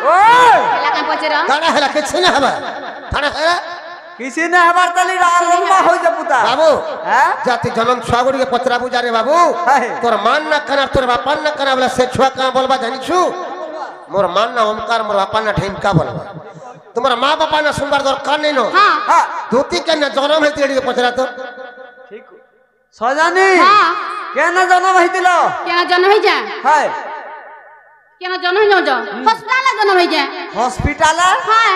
हेला का पचरा काना हेला किछ न हबा थाना हेला किसी ने हमार तली लंबा हो जा पुता बाबू हैं जाति जनम छुआगुड़ी के पचरा बुझारे बाबू तोर मान न कना तोर बापन न कना वाला से छुआ का बोलबा जानि छु मोर मान न ओमकार मोर बापन न ठेमका बोलबा तुम्हारा मां बापा न सुंदर दर कान नहीं नो हां धोती के न जनम है तेड़ी के पचरा तो ठीक सजानी हां केना जन्म हइतिलो केना जन्म होई जा हाय केना जन्म होई जा हॉस्पिटल जन्म होई जा हॉस्पिटल हां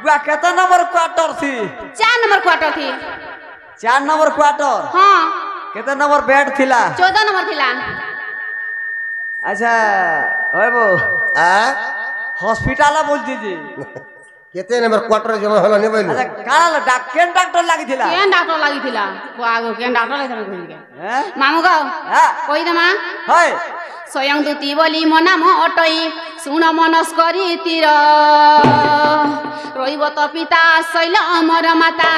बुआ केतना नंबर क्वार्टर थी 4 नंबर क्वार्टर थी 4 नंबर क्वार्टर हां केतना नंबर बेड थिला 14 नंबर थिला अच्छा ओए बो आ हॉस्पिटल बोल दीजिए केते नंबर क्वार्टर जमा होला ने बोल अच्छा काला डॉक्टर लागि थिला केन डॉक्टर लागि थिला आगो केन डॉक्टर लागि थिला कहि हैं मामू गो हां कहि दमा हाय स्वयं दूती बोली मो नाम अटई सुन मनस करी तिर रहिब त पिता शैल अमर माता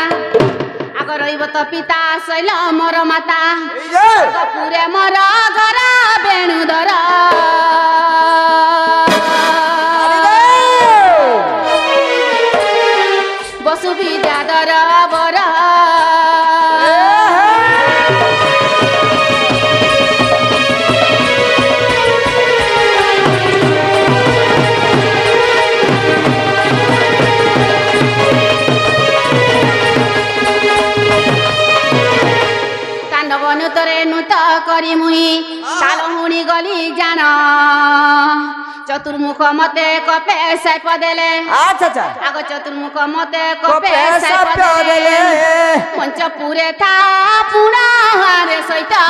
आग रहिब त पिता शैल अमर माता कपुरे मर घर बेणुदर बसु विद्याधर बर तरे नुत करी मुही ताल हुणी गली जान चतुर्मुख मते कपे साइप देले अच्छा अच्छा आगो चतुर्मुख मते कपे साइप देले पंच पुरे था पुणा हारे सैता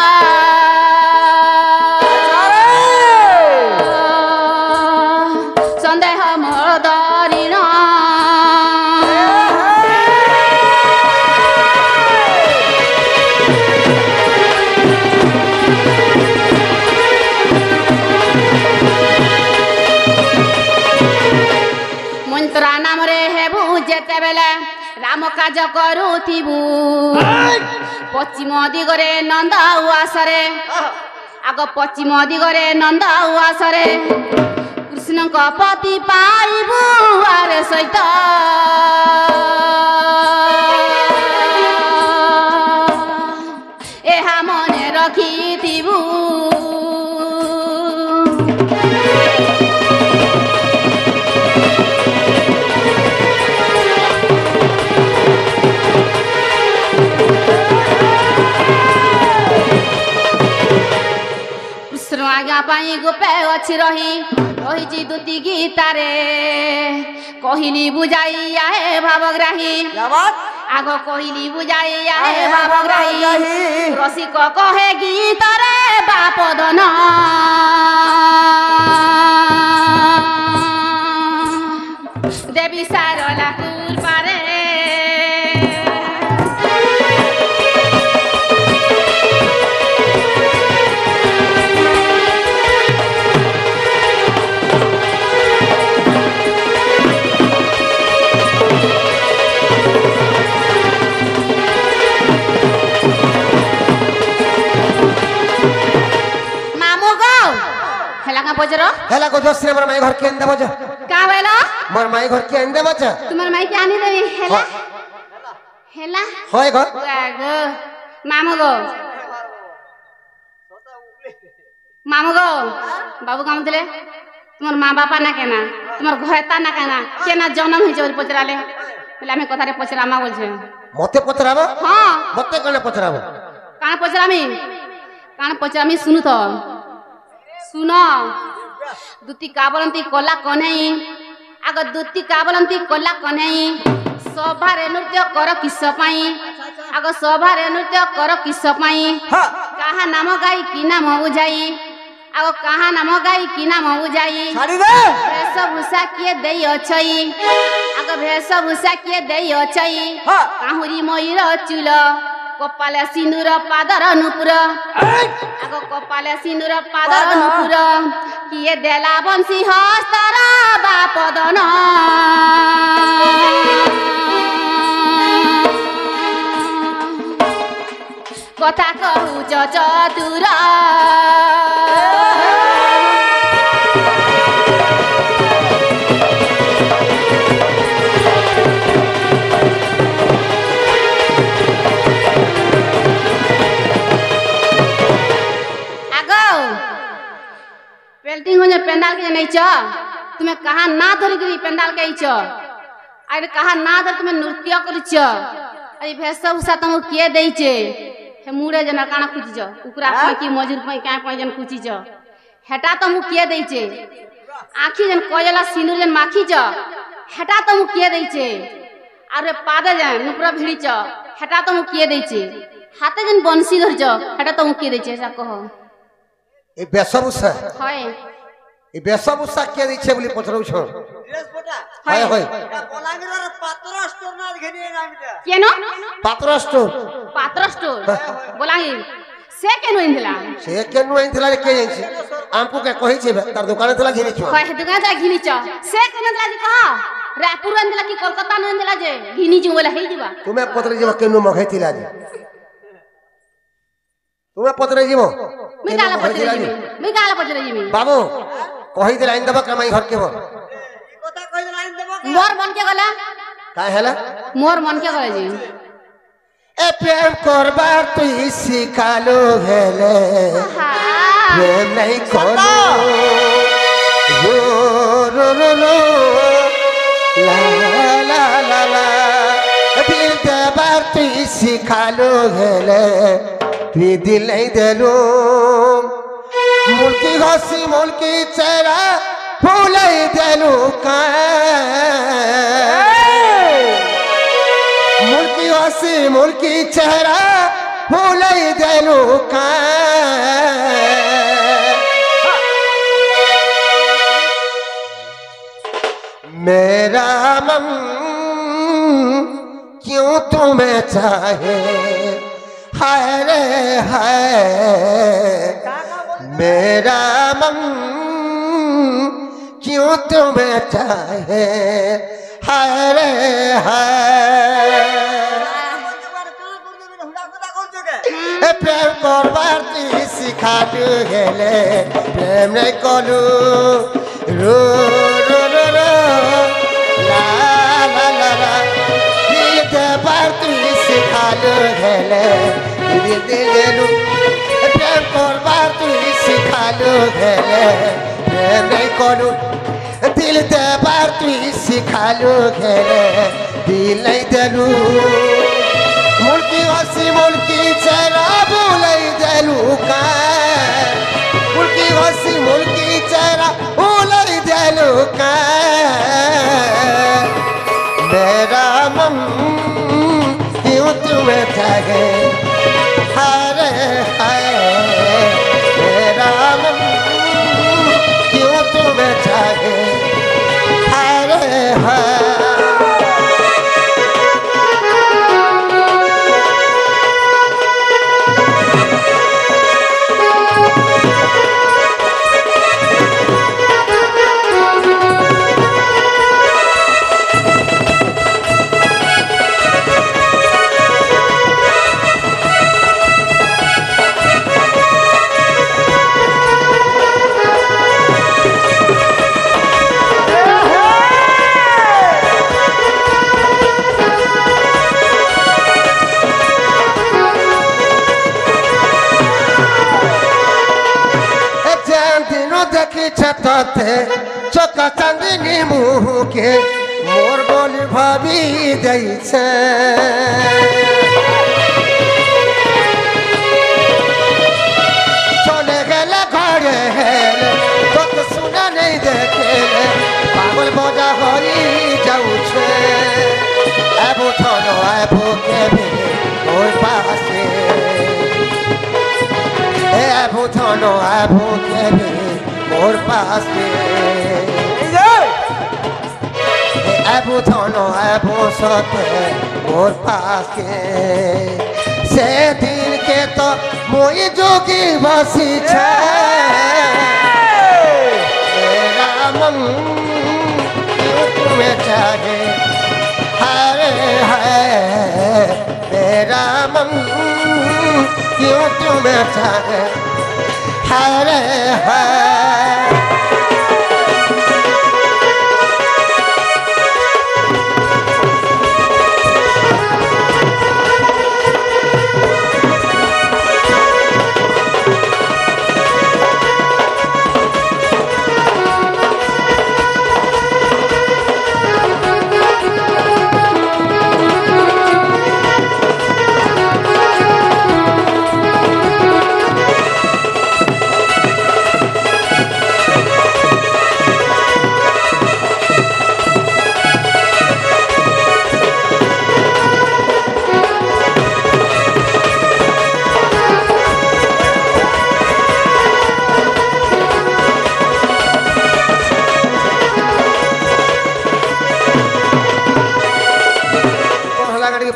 संदेह मोर दरिण जेते बेले राम काज करूथिबु पश्चिम दिगरे नंद उआसरे आग पश्चिम दिगरे नंद उआसरे कृष्ण को पति पाइबु आरे सहित एहा मने रखिथिबु आज्ञा पाई गोपे अच्छी रही रही दूती गीतारे कहली बुझाई आए भावग्राही आग कहली बुझाई आए भावग्राही रसिक कहे गीतारे बापदन देवी सारला कुलपारे बजरो हेला को दोस्त ने मोर माई घर के अंदर बज का वेला मोर माई घर के अंदर बज तुम्हार माई के आनी देवी हेला हेला होय गो गो मामू गो बाबू काम दिले तुम्हार माँ बापा ना केना तुम्हार घरता ना केना जन्म होई जे पचराले बोले हमें कथा रे पचरामा बोल छे मते पचराबो हां मते कने पचराबो कान पचरामी सुनु तो सुन दूती काबलंती कला कन्हई आग दूती काबलंती कला कन्हई सभारे नृत्य कर किस पाई आग सभारे नृत्य कर किस पाई कहा नाम गाई कि नाम बुझाई आग कहा नाम गाई कि नाम बुझाई वेशभूषा किए देई अछई आग वेशभूषा किए देई अछई काहुरी मयूर चूल कपाले सिंदूर पादर नुपुर आग कपाले सिंदूर पादर नुपुर किए देला बंसी हस्तर बापदन कथा कहूच चतुर के नहीं च तुम्हें कहा ना धरी गिरी पेंडाल के च अरे कहा ना धर तुम्हें नृत्य कर च अरे भेसा उसा तुम के दे चे हे मुड़े जना काना खुची च उकरा कोई की मजूर कोई क्या कोई जन खुची च हेटा तुम के दे चे आखी जन कोयला सिंदूर जन माखी च हेटा तुम के दे चे अरे पादे जन नुपुरा भिड़ी च हेटा तुम के दे चे हाथे जन बंसी धर च हेटा तुम के दे चे ऐसा कहो ए बेसबुसा हाय ए बेसबुसा के दै छे बोली पछरौ छौ ड्रेस पोटा हाय हाय এটা বলাঙ্গিরের পাত্র স্টোর না ঘেনিয়ে নামিটা केनो पात्र स्टोर पात्र स्टोर बोलाही से केनो इंदला से केनु आइथिला रे के जाइछि हमको के कहि छे तार दुकान थला घिनि छौ कहे दुकान जा घिनी च से केनो इंदला जी कहा रायपुर इंदला की कोलकाता न इंदला जे घिनी जी बोला हे जीवा तुम्हें पत्र जीव केनु मखैथिला जी तुम्हें पत्र जीव मिगाला पचरे जी बाबू कहि दे लाइन दबा कमाई घर के बो কথা কই লাইন দেব मोर मन के गला का हैला मोर मन के गला जी ए प्रेम करबार तुई सिखालो हेले प्रेम नहीं करो रो रो रो रो ला ला ला ला दिल देबार तुई सिखालो हेले तुई दिल नहीं देलो मुल्की हसी मुल्की चेहरा फूलाई देलो का मुल्की हसी मुल्की चेहरा फूलाई देलो का मेरा मन क्यों तुम्हें चाहे हाय रे हाय मेरा मन क्यों तुम्हें चाहे हाय रे हाय ए प्रेम करबार तुई सिखालु हेले प्रेम नहीं कलु रो रो रो रो ला ला ला ला दिल देबार तुई सिखालु हेले दिल देलु प्रेम करबार तुई सिखालु हेले प्रेम नहीं कलु दिल देबार तुई सिखालु हेले दिल नहीं देलु मुल्की हसी मुल्की चेहरा भूलाई देलु का मुल्की हसी मुल्की चेहरा भूलाई देलु का मेरा मन क्यों तुम्हें जागे हाय हाय मेरा मन क्यों तुम्हें जागे हाय हाय छते चोका चांदनी मुँह के मोर बोली भाभी दै छे चले गेले घरे तो सुना नहीं देखे पागल बजा हरी जाऊ छे एबो थनो एबो के भी मोर पासे एबो थनो एबो के भी मोर पास एबो थनो एबो सते मोर पास के से दिन के तो मोई जोगी बसी छे मेरा मन क्यों तुम्हें चाहे हाय हाय मेरा मन क्यों तुम्हें चाहे हाय हाय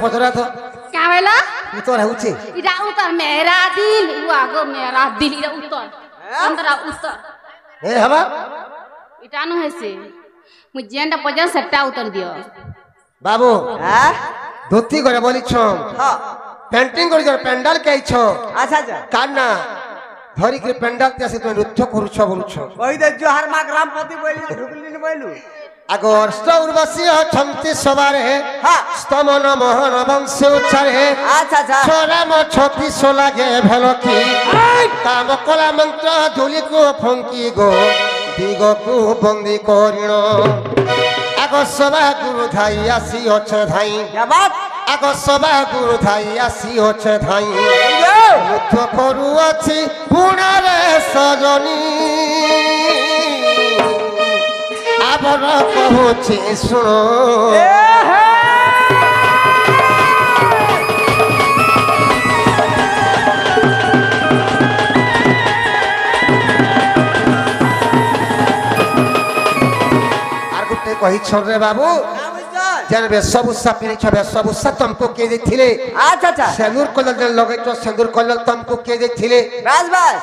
पचरा तो क्या बोला उतर होचे इरा उतर मेरा दिल वो आगो मेरा दिल इरा उतर अंदरा उतर ए हवा इटा नु हेसे मु जेंडा पजा सेटा उतर दियो बाबू हां धोती करे बोली छो हां पेंटिंग कर पेंडाल के छो अच्छा अच्छा काना धरी के पेंडाल ते से तो नृत्य करू छो बोलू छो कहि दे जोहार मां ग्रामपति बोली ढुकली न बोलू आगो अर्ष्ट उर्वशी छंती सवारे हां स्तमन मोहन वंश उच्चारे अच्छा अच्छा छोरा म छोटी सोलागे भेलकी काम कला मंत्र धुली को फंकी गो दिग को बंदी करिण आगो सभा गुरु धाई आसी अछे धाई क्या बात आगो सभा गुरु धाई आसी अछे धाई नृत्य करू अछि पुणारे सजनी आबर कहूछि सुनो कही छोड़ रे बाबू जन बे सब उत्साह पीने छबे सब उत्साह तुमको के देथिले अच्छा अच्छा सिंदूर कलर लगे तो सिंदूर कलर तुमको के देथिले बस बस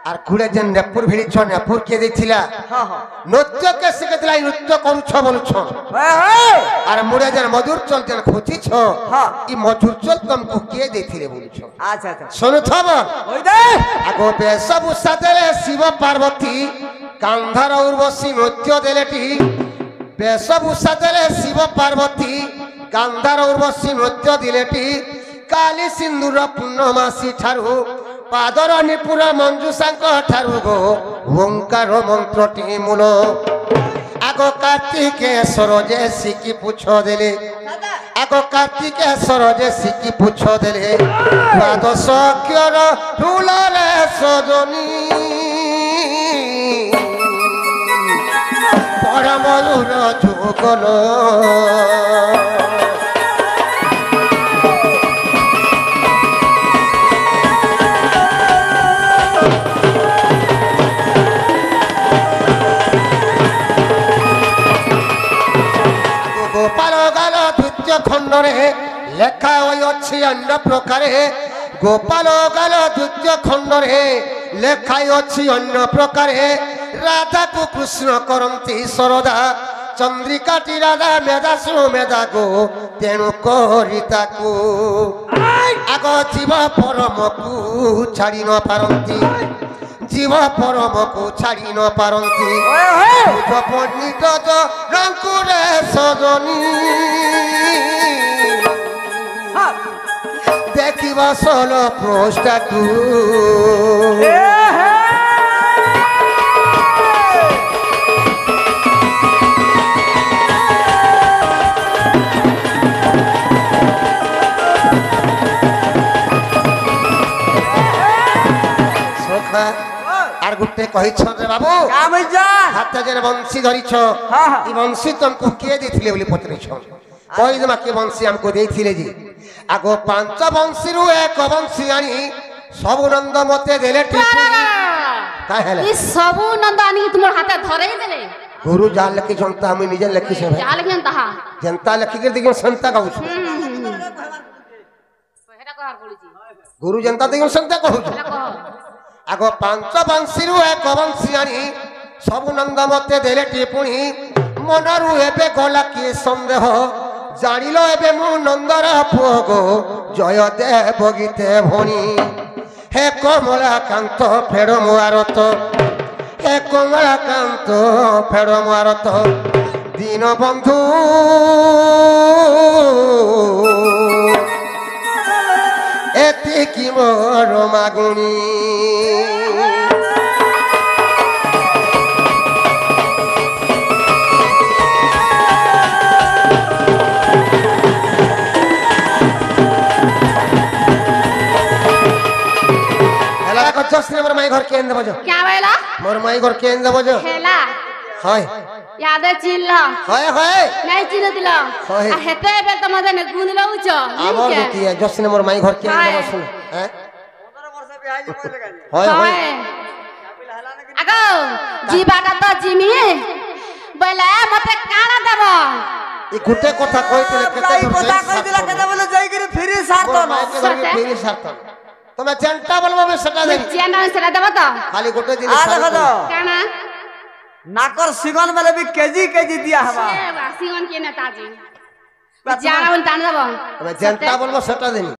आर कुड़े जन नेपुर भिड़ी छ नेपुर के देथिला हां हां नृत्य के सिखतला नृत्य करू छ बोलू छ आर मुड़े जन मधुर चल जन खोची छ हां ई मधुर चल तुमको के देथिले बोलू छ अच्छा अच्छा सुन थब होई दे आगो बे सब उत्साह देले शिव पार्वती कांधार उर्वशी नृत्य देलेटी बेशभूषा देले शिव पार्वती गांधार उर्वशी नृत्य दिलेटी काली सिंदूर पूर्णमासी ठारू पादर निपुर मंजुषांक ठारू गो ओंकार मंत्रटी मूल आगो कार्तिकेश्वर जे सिकी पुछ देले आगो कार्तिकेश्वर जे सिकी पुछ देले द्वादश अक्षर फूलरे सजनी परमलुर जुगल गोपाल गाल द्वितीय खंड लेखा अच्छी अन्य प्रकार गोपाल गाल द्वितीय खंड लेखा अच्छी अन्य प्रकार राधा को कृष्ण करती सरदा चंद्रिका टी राधा मेधा सु मेधा गो तेणु करिता को आग जीव परम को छाड़ी न पारती जीव परम को छाड़ी न पारती पंडित रंकुरे सजनी देखिबा सल पृष्ठा को आर गुटे कहि छ रे बाबू का भइजा हाथ जने बंसी धरि छ ई बंसी तुमको के देथिले बोली पत्नी छ कहि दमा के बंसी हमको देथिले जी आगो पांच बंसी रु एक बंसी आनी सब नंद मते देले टिपुनी का हेले ई सब नंद आनी तुमर हाथे धरै देले गुरु जाल लखी जनता हम निजे लखी से भाई जाल के तहा जनता लखी के देखियो संता कहू छ हेरा कहर पड़ी जी गुरु जनता देखियो संता कहू छ हेरा कह आगो पांच बंसी रु एक बंसी आनी सब नंद मते देले टिपुनी मनरु एबे गला की संदेह जानिलो एबे मु नंदर पुओ गो जय देव गीते भणी हे कमला कांत फेड़ मुआरत हे कमला कांत फेड़ मुआरत दीन बंधु एतिकी मोर मागुणी जसने मोर माई घर के अंदर बजो क्या बोला मोर माई घर के अंदर बजो हेला हाय याद चिल्ल हाय हाय नहीं चिल्ल दिला हाय आ हेते बे त मजे ने गुन लउछ आमर दुती है जसने मोर माई घर के अंदर बसुन हैं 15 वर्ष बिहाई जे कोइ लगानी हाय हाय आगो जीवाटा तो जिमी बोले मते काना देबो এই গুটে কথা কইতিলে কেতে এই কথা কইতিলা কেতে বলে যাই করে ফিরি সারতো না মাইকে ধরে ফিরি সারতো তুমি চেনটা বলবো আমি সেটা দেই চেনা সেটা দেব তো খালি গোটে জিনিস দেখো তো কানা নাকর সিগন বেলে বি কেজি কেজি দিয়া হবা বাসিগন কে না তাজি জানা বল টান দেব তুমি চেনটা বলবো সেটা দেই